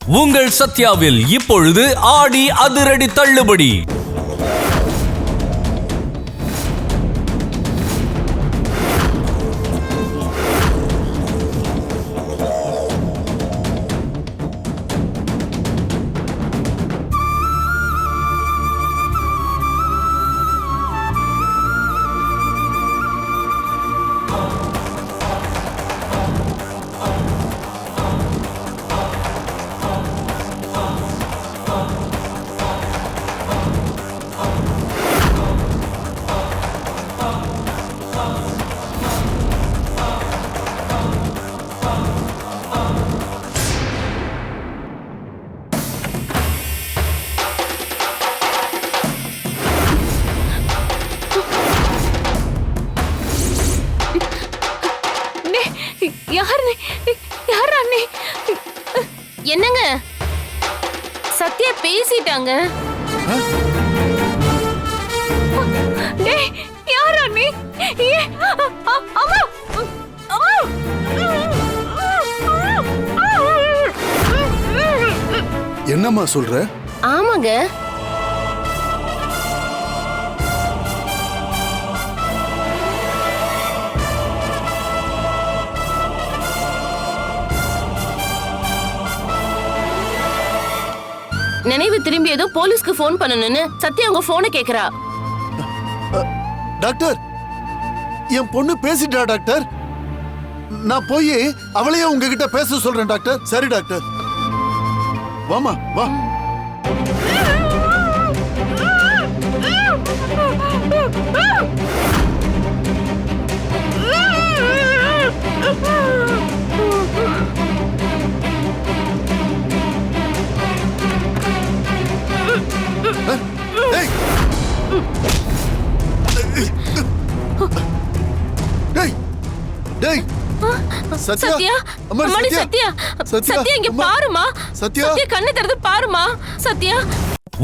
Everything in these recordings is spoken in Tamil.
உங்கள் சத்யாவில் இப்பொழுது ஆடி அதிரடி தள்ளுபடி. என்னங்க சத்யா பேசிட்டாங்க. என்னம்மா சொல்ற? ஆமாங்க. நினைவு திரும்பியதும் போலீஸ்க்கு போன் பண்ணணும்னு சத்யா உங்க போனை கேக்குறா. டாக்டர், என் பொண்ணு பேசிட்டா டாக்டர். நான் போய் அவளையே உங்ககிட்ட பேச சொல்றேன் டாக்டர். சரி டாக்டர், வாமா வா. சத்யா, அம்மாடி சத்யா, சத்யா இங்க பாருமா. சத்யா கண்ணை திறந்து பாருமா. சத்யா.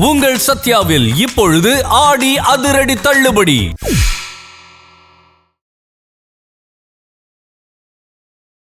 உங்கள் சத்யாவில் இப்பொழுது ஆடி அதிரடி தள்ளுபடி.